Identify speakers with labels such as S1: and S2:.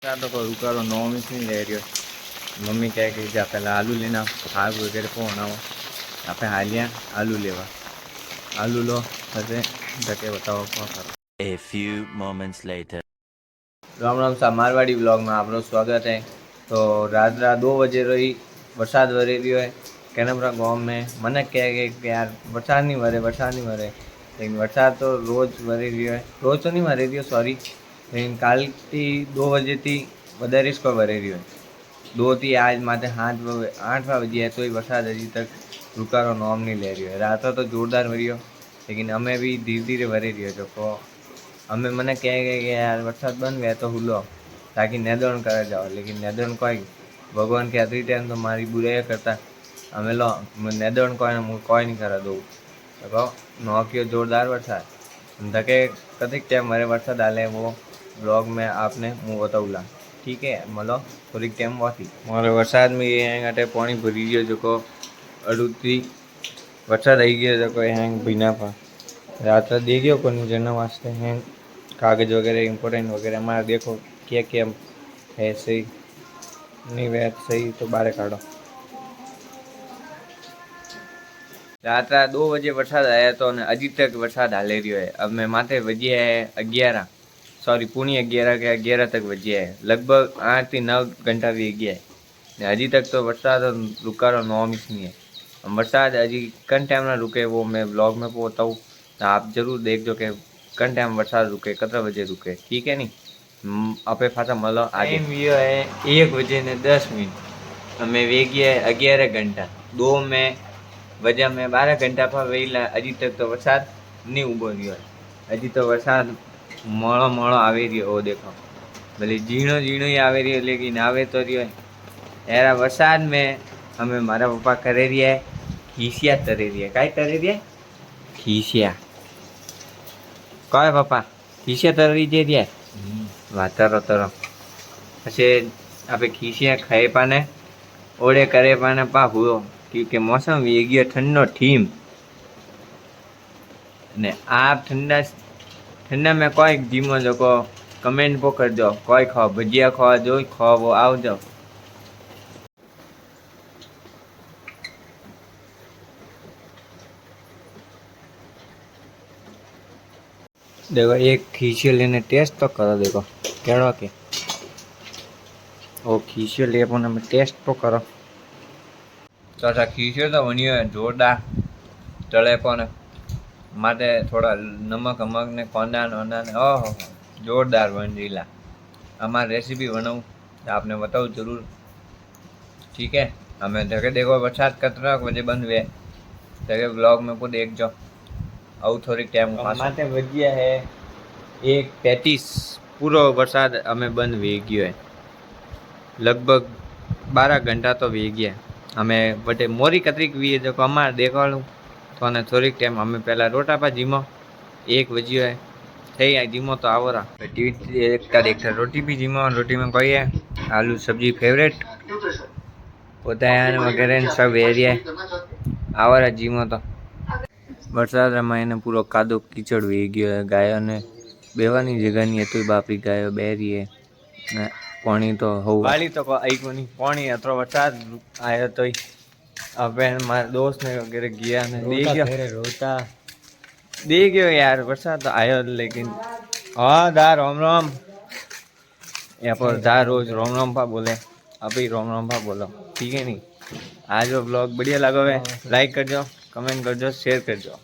S1: तो करूँ करो 9 मिनट नहीं ले रही हो। मम्मी कह के जा पहले आलू लेना आग वगैरह फोन आओ यहाँ पे हालिया आलू लेवा आलू लो फिर धके बताओ क्या करो।
S2: A few moments later.
S1: Ram Ram सा मारवाड़ी ब्लॉग में आपका स्वागत है। तो रात 2 बजे रही वरसाद वरे रही है केनपरा गाँव में। मन कहे कि यार वरसाद नहीं वरे लेकिन वरसाद तो रोज वरी रही है। रोज तो नहीं वरी रही सॉरी, लेकिन काल थी 2 बजे थी वधारे को वरी रही है। 2 थी आज माथे 8 बजे है तो ये वरसाद हजी तक रुकारो नाम नहीं ले रही है। रात तो जोरदार वरियो लेकिन अमे भी धीरे धीरे वरी रही है। तो अमे मैंने कहे गए कि यार वरसाद बन गया तो हुलो ताकि नेदौण कर जाओ, लेकिन नेदौण कोई भगवान के अति टाइम तो मारी बुराई करता अमे लो नेदौण कोई नहीं करा दो। तो नौकियो जोरदार वरसाद धके कतिक टाइम मारे वरसाद डाले वो ब्लॉग में आपने मुँह बताऊला। ठीक है मलो थोड़ी टाइम वाथी मारे वरसाद में ये घाटे पानी भरी गयो जो अड़ूती वरसाद आई गयो जो हैंग भीना पा रात दे गयो को जेना वास्ते हैंग कागज वगैरह इम्पोर्टेंट वगैरह हमारा देखो क्या क्या है सही नहीं वह सही तो बारे काढ़ो। रात 2 बजे वरसाद आया तो अजी तक वरसाद हाले रही है। अब मैं माथे बजे है 11 सॉरी पुणी 11 के 11 तक बजे है लगभग 8 થી 9 घंटा भी गया है। हजी तक तो वरसाद रुकारो नाम ही नहीं है। वरसाद हजी कन टाइम ना रुके वो मैं ब्लॉग में बताऊँ तो आप जरूर देखो कि कन टाइम वरसाद रुके कितना बजे रुके। ठीक है नहीं आपे फाता मलो आगे है 1 बजे ने 10 मिनट हमें वेगी है 11 घंटा 2 में वजह में 12 घंटा पर वेला हजी तक तो वरसाद नहीं उभो रही है। हजी तो वरसाद मोड़ो मोड़ो आवे रही है। वो देखो भले झीणो झीणो ही आवे रही है लेकिन आवे तो रही है। यार वरसाद में हमें मारा पप्पा करे रही है खीसिया तरे रही है। काई तरे रही है खीसिया कहे पप्पा खीसिया तरी रही है वातरो तरो पछे आपे खीसिया खाए पाने ओड़े करे पाने पा हुओ क्योंकि मौसम वी गयो ठंडो थीम ने आप ठंडा ठंडा में कोई जीमो जो को कमेंट पो कर दो कोई खाओ भजिया खाओ जो खाओ वो आओ जाओ। देखो एक खीसियो लेने टेस्ट तो करो देखो केड़ो के ओ खीसियो ले पण टेस्ट तो करो। तो खीसियो तो बनियो है जोरदार तले पण माटे थोड़ा नमक अमक ने कोंदा नोंदा ने ओहो जोरदार बन रहीला। हमारी रेसिपी बनाऊँ तो आपने बताओ जरूर। ठीक है हमें देखे देखो वरसाद कितना बजे बंद हुए देखे ब्लॉग में को देख जाओ आउ थोड़ी टाइम माथे वजिया है 1:33 पूरो वरसाद हमें बंद वी गयो है लगभग 12 घंटा तो वी गया हमें बटे मोरी कतरीक वी जो अमार देखाड़ू तो अने थोड़ी टाइम हमें पहला रोटा पा जीमो 1 बजियो है थी आ जीमो तो आओ रहा टीवी देखता रोटी भी जीमो रोटी में कोई है आलू सब्जी फेवरेट पोतायान वगैरह सब एरिया आओ रहा जीमो तो वरसाद में पूरो कादो कीचड़ वी गयो है। गायों ने बेवानी जगह नहीं है तो बापरी गायो बह रही है पानी तो हो वाली तो आई को नहीं पानी अतरो वरसाद आयो तो अब मारे दोस्त ने वगैरह गया ने रोता दे गयो यार वरसाद तो आयो लेकिन हाँ दा रोम रोम यहाँ पर दा रोज रोम रोम पा बोले अभी रोम रोम पा बोलो। ठीक है नहीं आज वो ब्लॉग बढ़िया लगा है लाइक कर दो कमेंट कर दो शेयर कर दो।